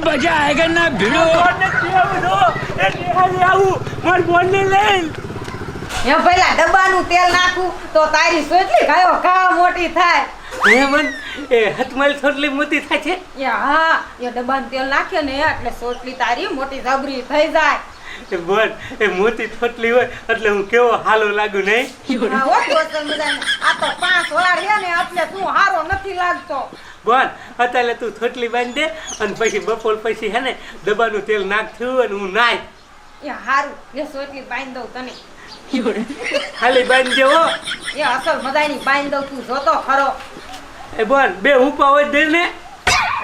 मजा आएगा ना भिड़ो मार बोलने ले એ પહેલા ડબ્બાનું તેલ નાખું તો તારી સોટલી ગાયો કા મોટી થાય. હે મન એ હતમલ થોડલી મોટી થાય છે. એ હા એ ડબ્બાનું તેલ નાખે ને એટલે સોટલી તારી મોટી જબરી થઈ જાય. એ બોલ એ મોટી થોટલી હોય એટલે હું કેવો હાલો લાગુ નહીં. હા હો તો બધાને આ તો 5 વાર હે ને એટલે તું હારો નથી લાગતો. બોલ અત્યારે તું થોટલી બાંધી દે અને પછી બપોર પછી હે ને ડબ્બાનું તેલ નાખશું અને હું નાય. એ હારું એ સોટલી બાંધી દઉં તને. ખાલી બાંધજો હો. એ અસલ મજાની બાંધી દઉં તું જોતો ખરો. એ બોલ બે ઉપા હોય દે ને.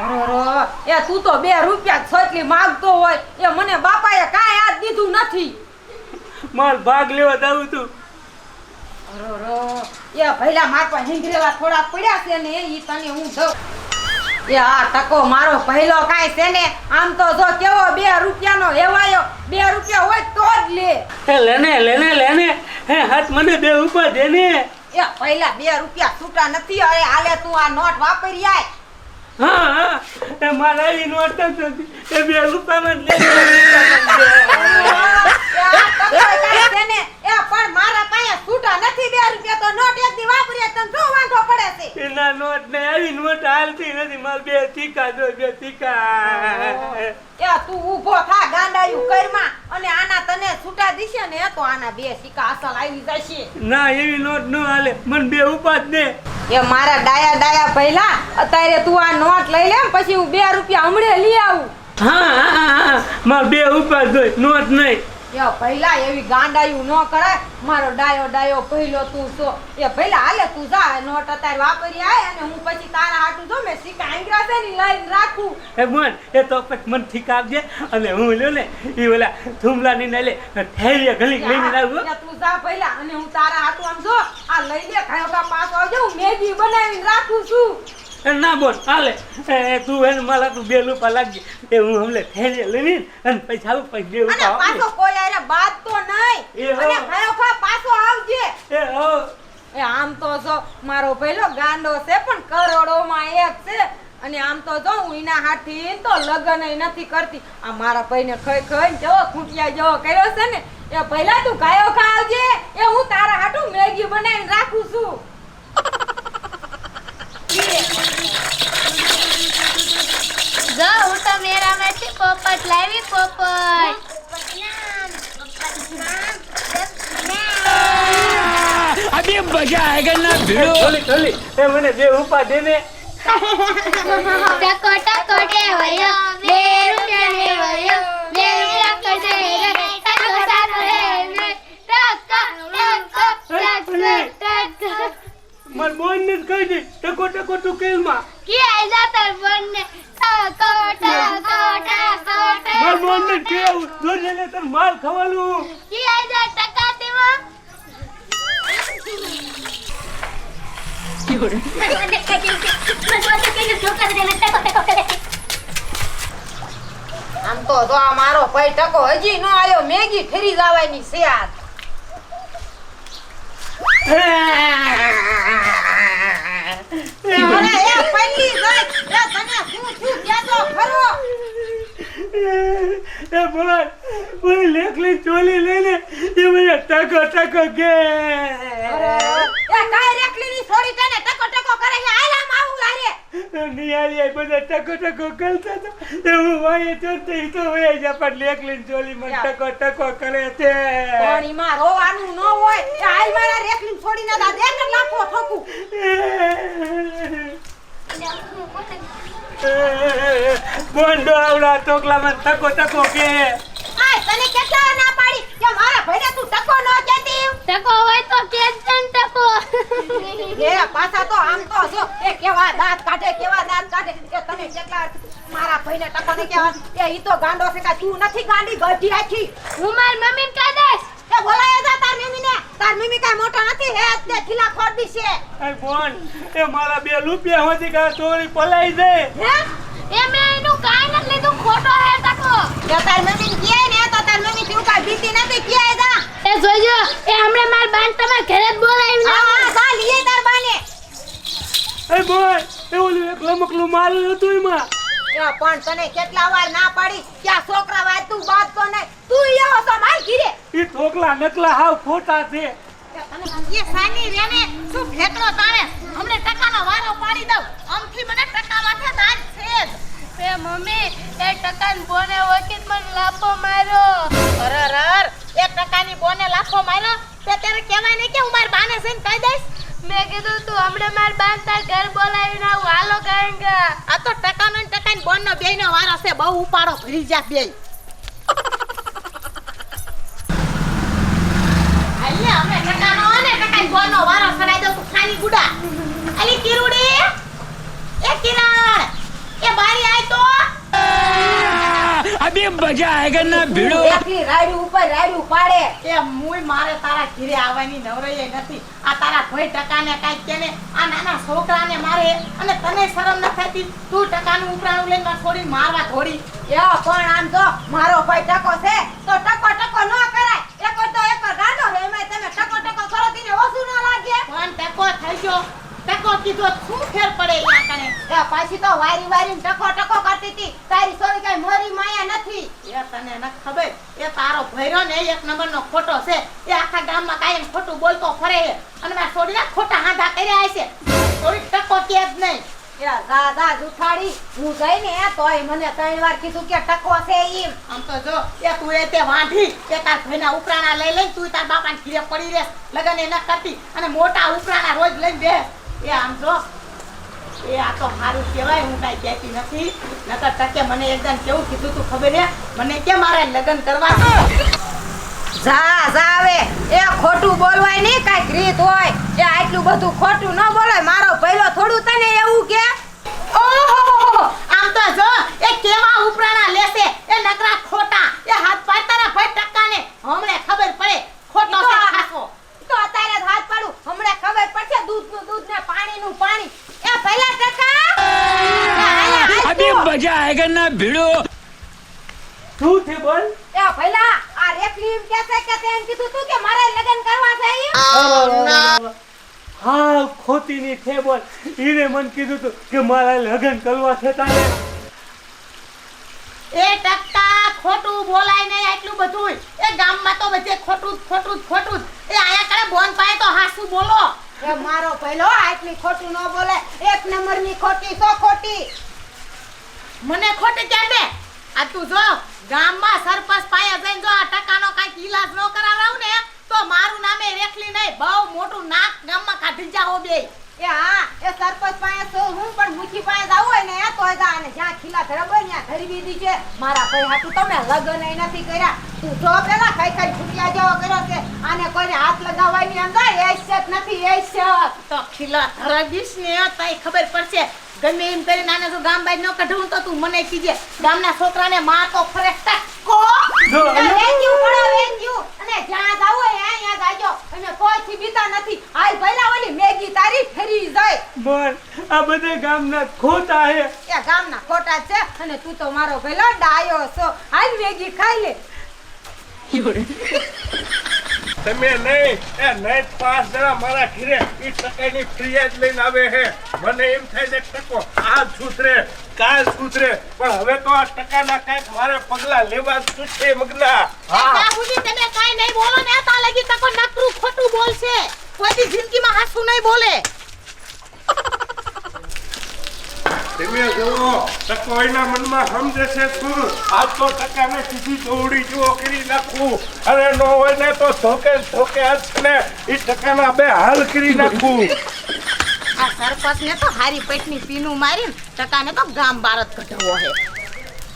અરે એ તું તો 2 રૂપિયા સોટલી માંગતો હોય એ મને બાપાએ કાંઈ હાથ દીધું નથી. માર ભાગ લેવા જાવું તું. અરે એ ભઈલા માર પાસે હિંગરેલા થોડા પડ્યા છે ને ઈ તને હું દઉં. એ આ ટકો મારો પહેલો કાંઈ છે ને આમ તો જો કેવો 2 રૂપિયાનો હેવાયો 2 રૂપિયા હોય તો જ લે. એ લેને હે હાથ મને બે ઉપા દે ને. એ પહેલા 2 રૂપિયા છૂટા નથી. અરે હાલે તું આ નોટ વાપરી આય. હા એ મારા ઈ નોટ નથી એ બે રૂપિયામાં લે. પણ મારા પાસે છૂટા નથી 2 રૂપિયા તો નોટ એક દી વાપરીએ તને શું વાંધો પડે છે. એના નોટ ને આવી નોટ હાલતી નથી. માર બે ટીકા જો બે ટીકા. એ તું ઊભો થા ગાંડાયું કરમાં અને આના તને છૂટા દીશે ને તો આના 2 સિક્કા અસલ આવી જશે. ના એવી નોટ ન હાલે મને બે ઉપાડ દે. એ મારા ડાયા પહેલા અત્યારે તું આ નોટ લઈ લે પછી હું 2 રૂપિયા હમણે લઈ આવું. હા માર બે ઉપાડ દો નોટ નહીં. એ પહેલા એવી ગાંડાયું ન કરાય. મારો ડાયો પહેલો તું છો. એ પહેલા હાલે તું જા નોટ અત્યારે વાપરી આય અને હું પછી તારા હાટું જો મે સિક્કા આંગરા છે ને લઈને રાખું. એ બોલ એ તો પછી મને ઠીક આપજે અને હું લ્યો ને ઈ ઓલા થુમલાની ને લે થેરીએ ઘણી લઈને લાવું. એ તું જા પહેલા અને હું તારા હાટું આમ જો આ લઈ લે ખાયો પાછો આવજો હું મેગી બનાવીને રાખું છું. ના બોલ હાલે તું એને મારા તું 2 રૂપિયા લાગજે એ હું હમલે થેરીએ લઈને અને પછી આવું પછી 2 અને રૂપિયા પાછો કોઈ આરે બાદ તો નહીં. અને ખાયો પાછો આવજે. એ હો એ આમ તો જો મારો પહેલો ગાંડો છે પણ કરોડોમાં એક છે. અને આમ તો જો હું એના હાથી તો લગન નથી કરતી. આ મારા ભાઈને ખઈ જો ખૂટિયા જેવો કર્યો છે ને એ પહેલા તું ખાયો આવજે. એ હું તારા હાટું મેગી બનાવીને રાખું છું. જો હું તો મેરામાંથી પોપટ લાવી પોપટ. अभी मजा आएगा ना भिड़ो થોલી એ મને બે ઉપા દે ને. ટકો ટકો દેવયો 2 રૂપિયા લેવયો 2 રૂપિયા કરશે રે ટકો સાનો રે ટકો માર બોન ને કહી દે ટકો તું કેલમાં. કે આઈ જાતર બનને ટકો માર બોન ને કેવું જોજે લે તર માર ખવાનું. કે આઈ જા ટકા તેમાં આમ તો જો આ મારો ભાઈ ટકો હજી ન આયો મેગી ફેરી લાવવાની છે આ. અરે એ પલ્લી ગઈ એ તને શું કેતો ખરો. એ બોલ બોલ લેખલી ચોલી લઈને એ મને ટકો કે. અરે એ કાઈ રેકલીની છોડી તને ટકો કરે છે આલામ આવું લારે. નિયાળી આ બધા ટકો કરતા હતા એ હું વાયે ચડતી તો વયા જા પણ લેખલી ચોલી મને ટકો કરે છે. પાણી માં રોવાનું ન હોય એ હાલ મારા રેકલી છોડીને દા દે કે લાખો ઠોકું. બોંડો આવડા ટોકલામાં ટકો કે. આ તને કેટલા ના પાડી કે મારા ભાઈને તું ટકો ન કેતી. ટકો હોય તો કેજન ટકો. એ પાછા તો આમ તો જો એ કેવા દાંત કાઢે એ તમે કેટલા મારા ભાઈને ટકો ને કેવા એ ઈ તો ગાંડો છે કે તું નથી ગાંડી ગઢી આખી. હું માર મમ્મીને કહી દઈશ. એ બોલાય જા તાર મમ્મી કાઈ મોટો નથી હે તે ખીલા ખોડી છે. એ બોન એ મારા 2 રૂપિયા હોતી કે ચોરી પલાઈ જાય. હે એ મે એનું કાઈ નથી લીધું ખોટો હે ટકો. જો તાર મમ્મી કહે ને તો તાર મમ્મી તું કાઈ બીતી નથી કહે જા. એ જોજો એ હમણે માર બાન તમાર ઘરે જ બોલાવી ને. હા જા લીએ તાર બાને. એ બોય એ ઓલું એક લમકલું મારું હતું એમાં. એ પણ તને કેટલા વાર ના પાડી કે આ છોકરા વાય તું બાંધતો નહીં. તું એવો છો માર ઘીરે. ઈ ઢોકલા નકલા હાવ ખોટા છે. એ સાની રેને શું ફેકડો તાણે હમણે ટકાનો વારો પાડી દઉં. આમથી મને ટકા માથે દાજ છે જ. એ મમ્મી એ ટકાન બોને વખત મને લાફો માર્યો. અરર એ ટકાની બોને લાફો માર્યો તે ત્યારે કહેવાય નહીં કે હું મારી બાને જઈને કહી દઈશ. મેં કીધું તું હમણાં માર બાંધતા ઘર બોલાવીને આવું હાલો કાંગા. આ તો ટકાનો ને ટકાની બોનનો બેયનો વારો છે. બહુ ઉપાડો ભરી જા બેય. અલ્યા અમે ટકાનો અને ટકાની બોનનો વારો સડાઈ દઉં તું ખાની ગુડા. અલી કિરુડી એ કિરણ એ બારી આય તો. अभी मजा आएगा ना भिड़ो એકલી રાડ્યું ઉપર રાડ્યું પાડે. એ મુય મારે તારા ઘરે આવવાની નવરાઈ નથી. આ તારા ભાઈ ટકાને કાઈ કે ને આ નાના છોકરાને મારે અને તને શરમ ન થતી. તું ટકાનું ઉપરાણું લઈને માર છોડી મારવા થોડી. એ પણ આમ તો મારો ભાઈ ટકો છે તો ટકો ન કરાય. એક તો એક ગાંડો હે એમાં તમે ટકો કરો તેને ઓછું ન લાગે. પણ ટકો થઈ ગયો. ટકો કીધો શું ફેર પડે યા કને. એ પાછી તો વારી ટકો કરતી હતી. તારી સોરી કઈ મોરી માયા નથી. એ તને ન ખબર એ તારો ભૈરો ને એક નંબરનો ખોટો છે. એ આખા ગામમાં કાયમ ખોટું બોલતો ફરે છે અને મારા છોડીને ખોટા હાંધા કર્યા છે. થોડી ટકો કે જ નહીં. એ દાદા જુઠાડી હું ગઈ ને તોય મને 3 વાર કીધું કે ટકો છે ઈમ. આમ તો જો એ તું એ તે વાંઢી કે તાર ભાઈના ઉપરાણા લઈ લઈને તું તાર બાપાને ઘીરે પડી રહેસ. લગન એ ન કરતી અને મોટા ઉપરાણા રોજ લઈને બેસ. એ આમ જો એ આ તો સારું કહેવાય. હું કાંઈ કહેતી નથી. નકર ટકે મને એકદમ કેવું કીધું તું ખબર હે મને કે મારે લગ્ન કરવા. જા આવે એ ખોટું બોલવાય નહીં. કાંઈક રીત હોય એ આટલું બધું ખોટું ન બોલાય. મારો પહેલો થોડું તને એવું કે ઓહો આમ તો જો એ કેવા ઉપરાણા લેશે એ નકરા ખોટા. એ હાથ પાડતાના ભાઈ ટકાને હમણે ખબર પડે ખોટો છે ખાસો. તો અત્યારે જ હાથ પાડું હમણે ખબર પડશે. દૂધનું દૂધ ને પાણીનું પાણી. એ પહેલા ટકા अभी मजा आएगा ना भिड़ो શું છે બોલ? એ પહેલા આ રેખલી એમ કહે છે કે તેમ કીધું તું કે મારે લગ્ન કરવા છે ઈ. હા ખોટીની છે બોલ. ઈને મને કીધું તું કે મારા લગ્ન કરવા છે તારે. એ ટક્કા ખોટું બોલાય નહીં આટલું બધું. એ ગામમાં તો બધે ખોટું. એ આયા કરે બોન પાય તો હાસુ બોલો. એ મારો પહેલો આટલી ખોટું ન બોલે. એક નંબરની ખોટી તો ખોટી. મને ખોટી ચાલે. આ તું જો ગામમાં સરપંચ પાયા જઈને જો આ ટકાનો કાંઈક ઈલાજ ન કરાવરાવ ને તો મારું નામે રેખલી નહીં બહુ મોટું નાક ગામમાં કાઢી જાઓ બે. એ હા એ સરપંચ પાસે તો હું પણ મુખી પાસે જાવ હોય ને તોય જા અને જ્યાં ખીલા ધરબ હોય ત્યાં ધરી દીધી છે. મારા ભાઈ હાટુ તમે લગન ય નથી કર્યા. તું જો પેલા ખાઈ છૂટિયા જેવો કર્યો છે. આને કોઈને હાથ લગાવવાની અંદર એશત નથી એશત. તો ખીલા ધરબીશ ને તઈ ખબર પડશે. ગમે એમ કરી નાને જો ગામ બાઈ ન કઢવું તો તું મને કીજે. ગામના છોકરાને માં તો ફરે ટકો વેંગ્યુ પડો વેંગ્યુ. અને જ્યાં જાવ હોય અહીંયા જાજો. અને કોઈથી બીતા નથી. હાલ પહેલા ઓલી મેગી તારી ફેરી જાય. બોલ આ બધા ગામના ખોટા હે. એ ગામના ખોટા છે અને તું તો મારો પેલો ડાયો છો. હાલ મેગી ખાઈ લે. તમે નહીં એ નહીં 5 જણા મારા ઘરે ઈ ટકાની ફરિયાદ લઈને આવે છે. મને એમ થાય છે ટકો આ સુધરે કાલ સુધરે પણ હવે તો આ ટકાના કાંઈક મારે પગલા લેવા જ છે મગના. બાબુજી તમે કાઈ નહીં બોલો ને તા લગી તકો નકરું ખોટું બોલશે. કોઈ જિંદગીમાં હાસું નહીં બોલે. તમે જુઓ ટકો એના મનમાં સમજે છે શું? આજ તો ટકાને સીધી દોડી જુઓ કરી નાખું. અને ન હોય ને તો ધોકે આજ છે ને એ ટકાના 2 હાલ કરી નાખું. આ સરપંચ ને તો હારી પેટની પીનું મારીને ટકાને તો ગામ બારત કઢવો હે.